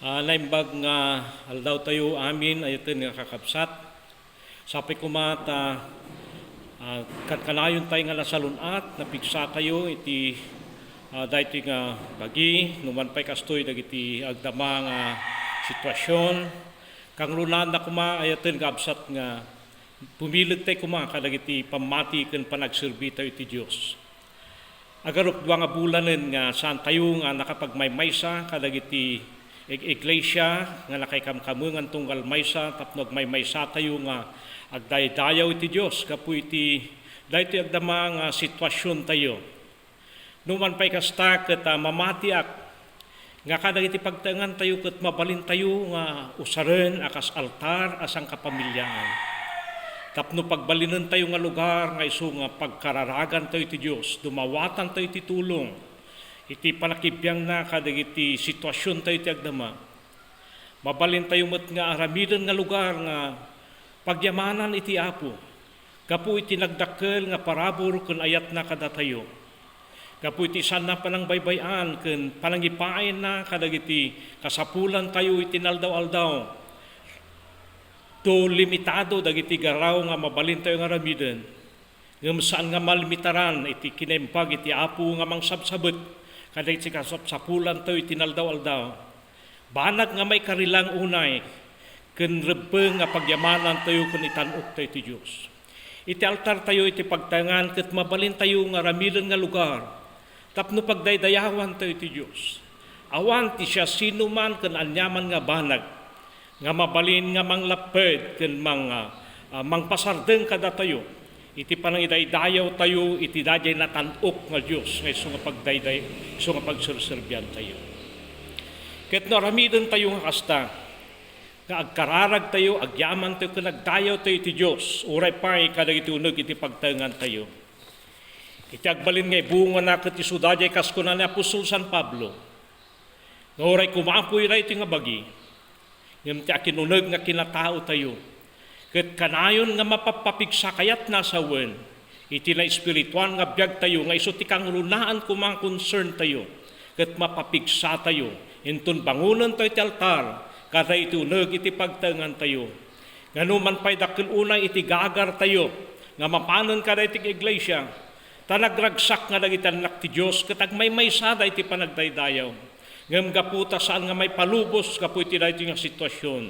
Naimbag nga aldaw tayo amin ayatin nga kakabsat. Sapi kumata kanayon tayo nga nasalunat napigsa kayo iti dahiti nga bagi numan pa'y kastoy dagiti agdama nga sitwasyon. Kang lunan na kuma ayatin nga absat nga pumilit tayo kuma kadagiti pamati ken panagserbi tayo iti Dios. Agarok dua nga bulanen nga saan tayo nga nakapagmaymaysa kadagiti iglesia nga nakaikamkamungan tunggal maysa tapno maymaysa tayo nga agdaydayaw iti Dios kapu iti daytoy agdama nga sitwasyon tayo. Numan pa'y kasta ket mamatiak nga kadagiti pagtangan tayo ket mabalin tayo nga usaren akas altar asang kapamilyaan. Tapno pagbalinan tayo nga lugar nga isu nga pagkararagan tayo iti Dios, dumawatan tayo iti tulong. Iti panakibiyang na kadagiti sitwasyon tayo iti agdama. Mabalin tayo met nga aramidan nga lugar nga pagyamanan iti Apo. Kapu iti nagdakkel nga parabor ken ayat na kada tayo. Kapu iti sana panang baybayan ken panangipaen na kadagiti kasapulan tayo iti naldaw-aldaw. To limitado dagiti garaw nga mabalin tayo nga aramidan. Ngem saan nga malimitaran iti kinaimbag iti Apo nga mangsabsabet. Kada iti kasapulan tayo itinaldaw-aldaw. Banag nga may karilang unay, ken rebeng nga pagyamanan tayo ken itanok tayo iti Dios. Iti altar tayo iti pagtangan ket mabalin tayo nga ramilan nga lugar. Tapno pagdaydayawan tayo iti Dios. Awan ti siya sino man ken anyaman nga banag nga mabalin nga manglaped ken mangpasardeng kada tayo. Iti panangidaydayaw tayo, iti dayay natanok nga Diyos, nga iso nga pagdayday, iso nga pagserserbian tayo. Ket naramidan tayo nga kasta, nga agkararag tayo, agyaman tayo, kanagdayaw tayo iti Diyos, uray pa kadagiti uneg iti pagtangan tayo. Iti agbalin nga ibunga na ket isu dayay kaskuna ni Apostol San Pablo, nga uray kumapoy na iti nga bagi, ngem ti akinuneg nga kinatao tayo, ket kanayon nga mapapapigsa kayat nasawen, iti na espirituan nga biag tayo, nga iso ti kang lunaan kumang concern tayo, ket mapapigsa tayo, inton bangunan tayo iti altar, kada iti uneg iti pagtangan tayo. Nganuman pa'y dakil unay iti gagar tayo, nga mapanon kada iti iglesia, tanagragsak nga dagiti anak ti Dios, ket agmaymaysada iti panagdaydayaw. Ngem gaputa saan nga may palubos, kapu iti daytoy nga sitwasyon,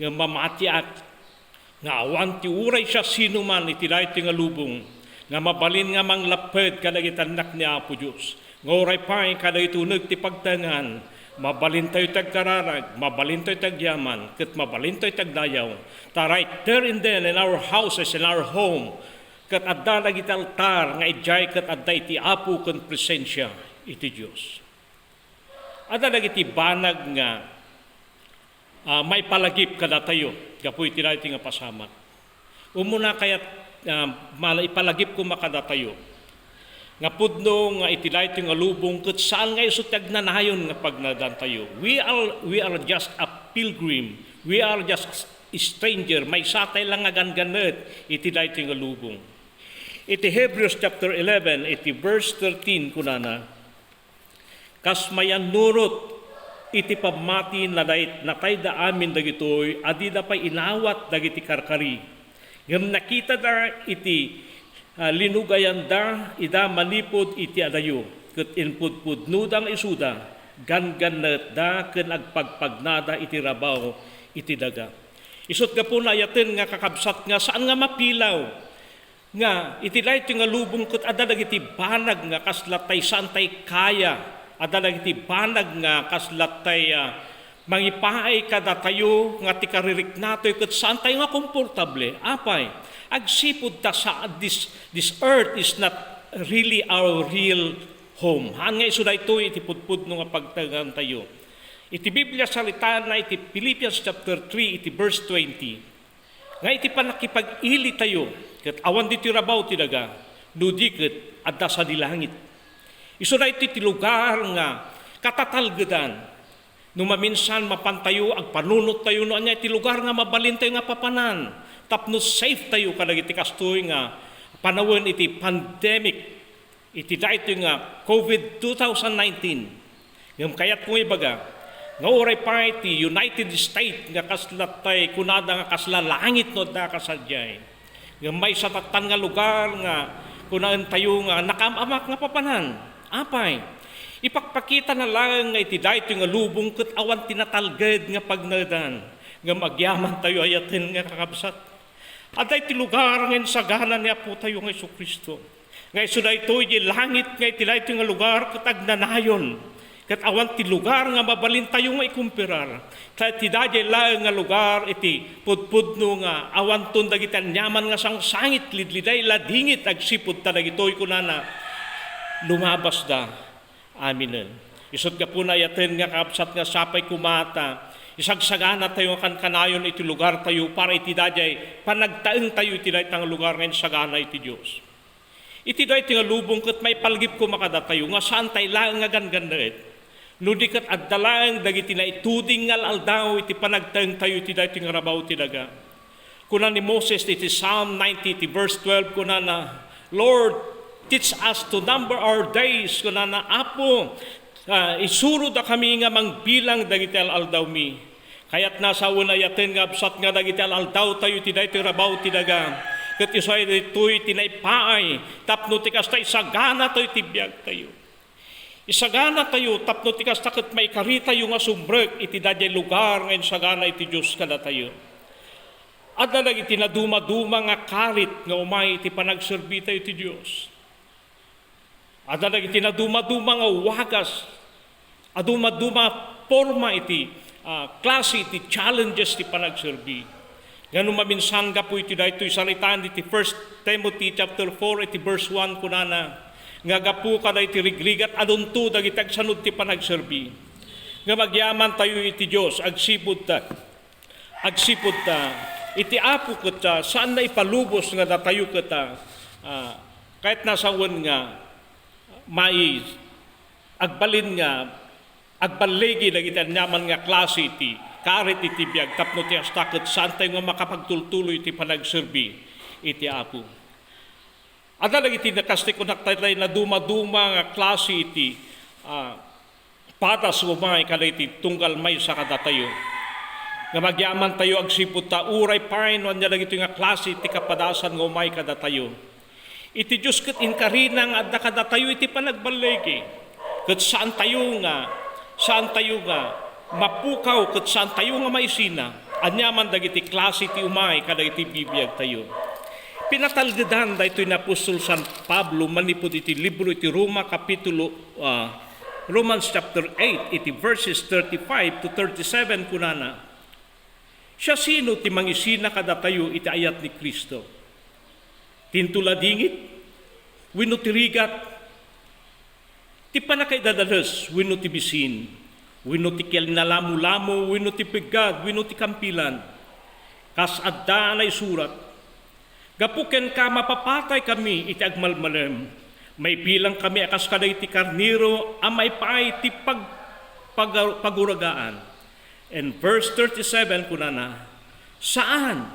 ngem mamatiak, nga awan ti uray siya sino man iti daytoy nga lubong nga mabalin nga manglaped kadagiti anak ni Apo Dios nga uray pay kadagiti uneg ti pagtangan mabalin tayo tagkararag mabalin tayo tagyaman ket mabalin tayo tagdayaw ta right there and then in our houses in our home ket adda dagiti altar nga ijay ket adda iti Apo ken presensya iti Dios. Adda dagiti banag nga may palagip kada tayo, kapoy iti daytoy nga pasamak. Umuna kayat ipalagip ko makada tayo. Nga pudno nga iti daytoy nga lubong ket saan nga isu tagnanayon nga pagnadan tayo. We are just a pilgrim. We are just a stranger. May satay lang nga ganganet iti daytoy nga lubong. Iti Hebrews chapter 11, iti verse 13 kunana. Kas mayan nurot iti pamati na natayda amin dagitoy adida pay inawat dagiti karkari. Ngem nakita da iti linugayan da ida manipod iti adayo ket inpudpudnudang isuda ganganet da ken agpagpagnada iti rabaw iti daga. Isut gapuna ayaten nga kakabsat nga saan nga mapilaw nga iti daytoy nga lubong ket adda dagiti banag nga kaslatay santay kaya adda dagiti banag nga kaslatay mangipaay kada tayo nga ti karirik natoy ket saan tayo nga komportable apay agsipud ta sa this earth is not really our real home. Han nga isu daytoy iti pudpudno nga pagtangan tayo. Iti Biblia salita na iti Philippians chapter 3 iti verse 20. Nga iti panakipag-ili tayo ket awan diti rabaw ti daga nudi ket adda sa dilangit. Isu da iti lugar nga katatalgedan. No maminsan mapantayo ag panunot tayo no anya iti lugar nga mabalin tayo nga papanan. Tapno safe tayo kadagiti kastoy nga panawon iti pandemic. Iti daytoy nga COVID 2019. Ngem kayat kung ibaga Nga oray pa iti United States nga kaslatay kunada nga kasla langit no da kasadyay. Nga may satatan nga lugar nga kunaan tayo nga nakamamak nga papanan. Apay, ipakpakita na lang nga iti dayto nga lubong ket awan tinatalged nga pagnadan nga magyaman tayo ayaten nga kakabsat. Aday ti lugar nga sagana niya po tayo nga Jesucristo. Nga iso dayto iti langit nga iti dayto nga lugar ket agnanayon. Ket awan ti lugar nga mabalin tayo nga ikumpirar. Ket ti dayjay laeng nga lugar iti pudpudno nga awan ton dagiti anyaman nga sangsangit lidliday ladingit agsipud ta dagitoy kunana lumabas da. Aminen. Isot ka po na yaten nga kaabsat nga sapay kumata. Isagsagana tayo kanayon iti lugar tayo para iti dayjay panagtaeng tayo iti daytang lugar nga sagana iti Dios. Iti dayto nga lubong ket may palgip ko makadatayo nga saan tayo laeng nga gangandaet. Nudi ket addalaeng dagiti na ituding ngal aldaw iti panagtaeng tayo iti dayto nga rabaw ti daga. Kuna ni Moses iti Psalm 90 iti verse 12 kuna na Lord, teach us to number our days kuna na Apo isurod da kami nga mangbilang dagiti aldaw mi. Kayat nasa una yaten nga absat nga dagiti aldaw tayo iti dayto rabaw ti daga. Ket isay ditoy tinaypaay tapno ti kasta isagana tayo iti biag tayo. Isagana tayo tapno ti kasta ket maikari tayo nga sumbrek iti dayjay lugar nga isagana iti Dios kada tayo. Adda dagiti naduma-duma nga karit nga umay iti panagserbi tayo iti Dios. Adda dagiti naduma-duma nga wagas, aduma-duma forma iti klase iti challenges ti panagserbi. Ngano maminsan ka po iti daytoy salitaan iti 1 Timothy chapter 4 iti verse 1 kunana nga gapu kada iti rigrigat adunto dagiti agsanud ti panagserbi. Nga magyaman tayo iti Dios agsipud ta iti Apo ket saan na ipalubos nga datayo ket kahit nasawen nga may agbalin nga agbalegi dagiti anyaman nga klase iti karit iti biag tapno ti hasta ket saan tayo nga makapagtultuloy iti panagserbi iti Apo. Ada dagiti nakasti konaktay na duma-duma nga klase iti patas umay kada iti tunggal may sa kadatayo. Nga magyaman tayo agsipud ta uray pain wanya dagiti nga klase iti kapadasan nga umay kadatayo. Iti Dios ket inkarina nga adda kadatayo iti panagbalegi. Ket saan tayo nga mapukaw ket saan tayo nga maisina. Anyaman dagiti klase iti umay kada iti bibiyag tayo. Pinatalgedan daytoy na Apostol San Pablo manipud iti libro iti Roma kapitulo Romans chapter 8 iti verses 35 to 37 kunana. Siya sino ti mangisina kadatayo iti ayat ni Kristo. Tintuladingit wenno ti rigat ti panakaidadalos wenno ti bisin wenno ti kinalamu-lamu wenno ti pigad wenno ti kampilan kas adda na surat. Gapuken ka mapapatay kami iti agmalmalem. May bilang kami akas kada iti karniro amay paay ti paguragaan. And verse 37 kunana, saan?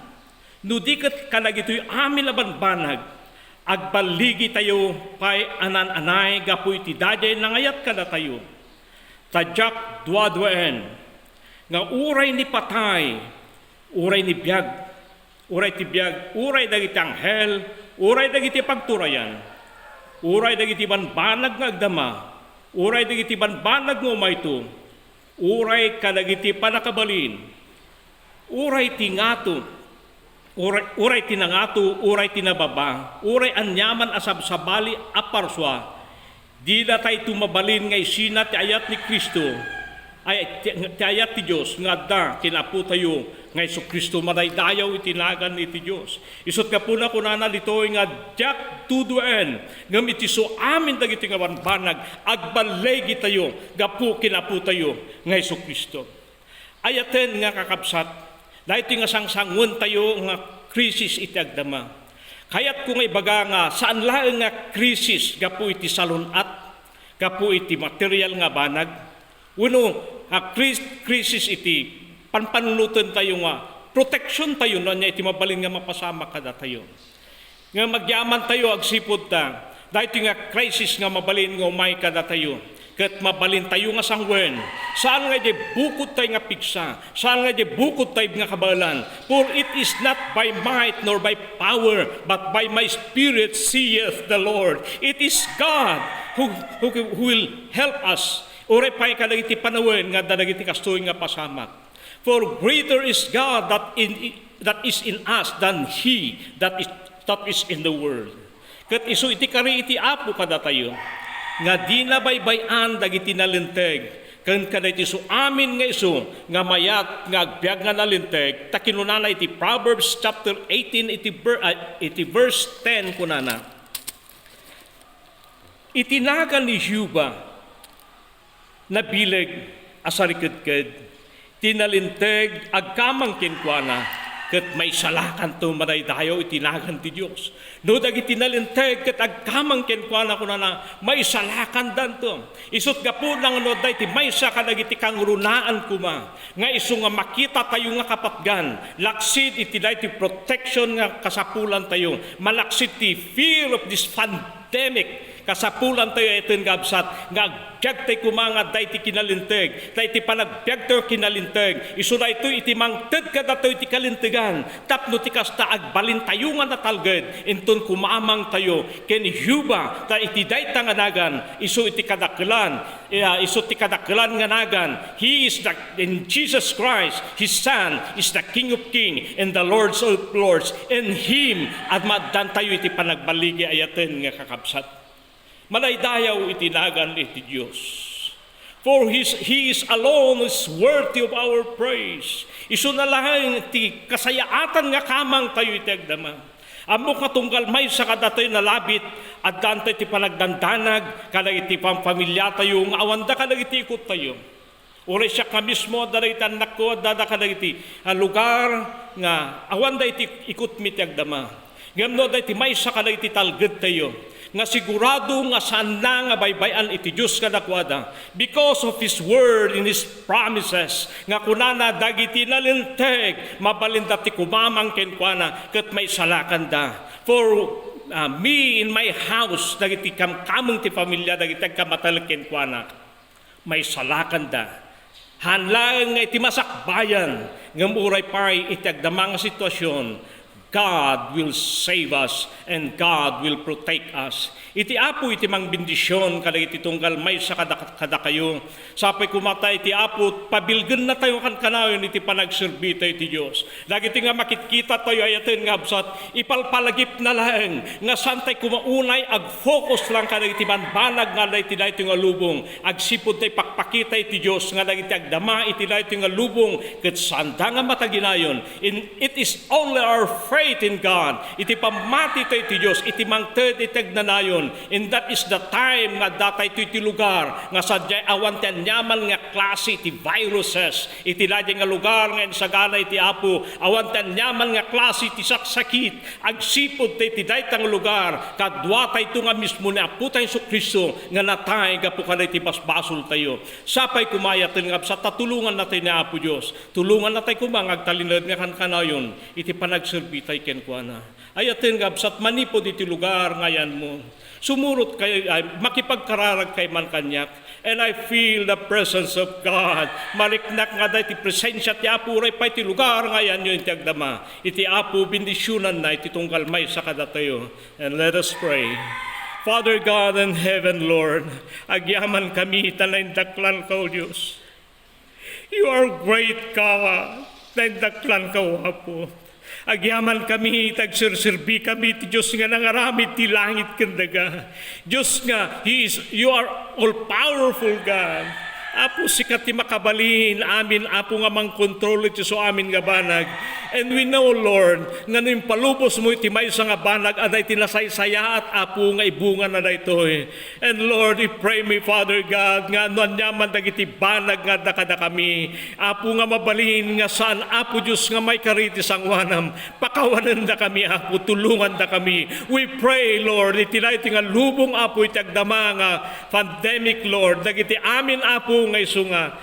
Nudikat kanagito'y amin labanbanag, agbaligi tayo pay anan-anay gapu iti dayjay nangayat kada tayo. Tadyak duadwaen, nga uray ni patay, uray ni biag, uray ti biag, uray dagiti anghel, uray dagiti pagturayan, uray dagiti banbanag nga agdama, uray dagiti banbanag nga umayto, uray kadagiti panakabalin, uray tingato, uray tinangato, uray tinababa, uray anyaman asabsabali aparswa, di na tayo tumabalin nga isina ti ayat ni Kristo, ay ti ayat ti Diyos nga da kinapu tayo nga Jesucristo madaydayaw itinagan iti Diyos. Isot ka po na kunana ditoy nga jak tuduen ngam iti so amin dagiti nga banbanag agbalegi tayo gapu kinapu tayo nga Jesucristo. Ayaten nga kakabsat dahiti nga sangsangon tayo nga krisis iti agdama. Kayat ko nga ibaga nga saan laeng nga krisis gapu iti salunat gapu iti material nga banag uno krisis iti panpanunutan tayo nga protection tayo no nya iti mabalin nga mapasama kada tayo. Nga magyaman tayo agsipod ta dahito nga crisis nga mabalin nga umay kada tayo. ket mabalin tayo nga sangwen. Saan nga di bukod tayo nga piksa, saan nga di bukod tayo nga kabalan. For it is not by might nor by power, but by my spirit saith the Lord. It is God who will help us. Uray pa'y kadagiti panawen nga dadagiti kastoy nga pasamak. For greater is God that is in us than he that is in the world. Ket isu iti kari iti apo kada tayo, nga di na baybayan dagiti nalinteg, ken kada iti su amin nga isu, nga mayat nga agbyag nga nalinteg, ta kinunana iti Proverbs chapter 18, iti verse 10 kunana. Itinagan ni Juba na bileg asariked-ked, tinalinteg agkamang kinkwana, ket may salakan to madaydayo itinagan ti Dios. No dagiti nalinteg ket agkamang kenkwana kunana may salakan danto. Isut gapu nang no dayti maysa kadagiti kangrunaan kuma nga isu nga makita tayo nga kapatgan. Laksid iti dayti protection nga kasapulan tayo. Malaksid ti fear of this pandemic. Kasapulan tayo iten gabsat nga agbyag tayo kumanga dayti kinalinteg, dayti panagbyag tayo kinalinteg, iso na ito iti mangted kada tayo iti kalintegan, tapno ti kasta agbalin tayo nga natalged, inton kumamang tayo, ken Juba, ta iti dayta nga nagan, iso iti kadaklan nga nagan, He is in Jesus Christ, His Son, is the King of Kings, and the Lord of Lords, and Him, at madan tayo iti panagbaligi ayaten nga kakabsat. Manaydayaw itinagan iti Diyos. For He is alone is worthy of our praise. Isu na lang iti kasayaatan nga kamang tayo iti agdama. Amo katunggal may sa kadatoy na labit at dantay iti panagdandanag kada iti pampamilya tayo nga awanda kada iti ikot tayo. Uri siya ka mismo daray tanak ko dada kada iti lugar nga awanda iti ikot mi iti agdama. Ngamno da iti may sa kada iti talged tayo. Nga sigurado nga saan na nga baybayan iti Diyos kadakwada because of His word and His promises nga kunana dagiti nalinteg mabalinda ti kumamang kenkwana ket may salakan da. For me in my house dagiti kamkameng ti pamilya dagiti kamatalek kenkwana may salakan da. Hanlang nga iti masakbayan nga muray pay iti agdamang sitwasyon, God will save us and God will protect us. Iti apo iti mang bendisyon kada iti tunggal may sa kada kayo. Sapay kumata iti apo pabilgen na tayo kan kanayon iti panagserbita iti Dios. Dagiti nga makitkita tayo ayaten nga absat ipalpalagip na lang nga santay kumaunay ag-focus lang kada iti banbanag nga iti daytoy nga lubong. Agsipod tay pakpakita iti Dios nga dagiti agdama iti daytoy nga lubong ket sanda nga mataginayon. It is only our faith in God. Iti pamati tayo iti Diyos, iti mangted iti agnanayon. And that is the time nga datay iti lugar nga sadyay awan ti anyaman nga klase iti viruses. Iti ladya nga lugar nga insagana iti apo awan ti anyaman nga klase iti saksakit. Agsipod iti daytang lugar kadwa tayo nga mismo ni Apo tayo Kristo nga natay gapo kada iti basbasol tayo. Sapay kumayaten nga sa tatulungan natin ni Apo Diyos. Tulungan natin kumang agtalinod nga kanayon iti panagserbita kenkwana. Ayaten nga absat manipod iti lugar ngayan mo. Sumurot kayo, makipagkararag kay man kanyak. And I feel the presence of God. Maliknak nga da iti presensya ti Apo ray pa iti lugar ngayan yun iti agdama. Iti Apo bindisyonan na iti tunggal may sa kadatayo. And let us pray. Father God in heaven, Lord, agyaman kami talaindaklan ka, O Diyos. You are great, Kawa. Talaindaklan ka, O Apo. Agyaman kami, tagsirsirbi kami, ti Diyos nga nangaramid ti langit kandaga. Diyos nga, you are all-powerful God. Apo sikat ti makabalin, amin, Apo nga mang kontrol iti so amin nga banag. And we know, Lord, nga nung palubos mo iti may nga banag, aday tinasaysaya at Apo nga ibunga na daytoy. And Lord, we pray me, Father God, nga nanyaman dagiti banag nga dakada kami. Apo nga mabalin nga saan, Apo Diyos nga may kariti sangwanam. Pakawanan da kami, Apo, tulungan da kami. We pray, Lord, iti laiti nga lubong, Apo, iti agdama nga pandemic, Lord, dagiti amin, Apo, ngay sunga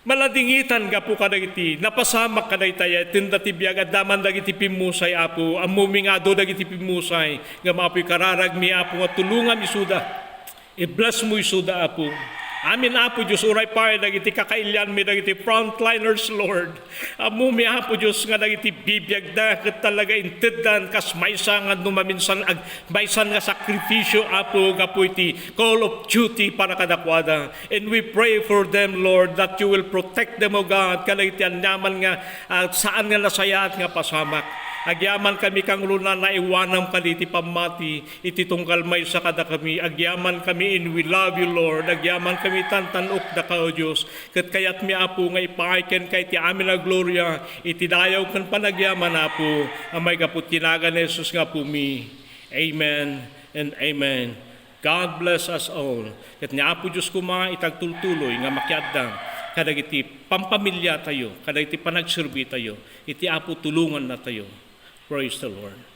maladingitan ga po kadagiti napasamak kadaytaya tindati biag daman dagiti pimusay Apo amumingado dagiti pimusay nga maapoy kararag mi Apo nga tulungan isuda i-bless mo isuda Apo Amin Apo Diyos, uray pa, dagiti kakailyan mi, dagiti frontliners, Lord. Amo mi Apo Diyos, nga dagiti bibiyag da, kat talaga intedan, kas maysa nga numaminsan, maysan nga sakripisyo, Apo, gapo iti call of duty para kadakwada. And we pray for them, Lord, that you will protect them, O God, kadagiti anyaman nga, saan nga nasayat nga pasamak. Agyaman kami kang luna na iwanam ka diti pamati, iti tungkal may sa kada kami. Agyaman kami in we love you, Lord. Agyaman kami tantanok da ka, O Diyos. Kat kayat mi Apo nga ipaiken kay ti amin na gloria, iti dayaw kan panagyaman Apo, amay kaput tinagan ni Jesus nga po mi. Amen and amen. God bless us all. Kat ni Apo Diyos kuma itagtultuloy nga makyadang kadagiti pampamilya tayo, kadagiti panagserbi tayo, iti Apo tulungan na tayo. Praise the Lord.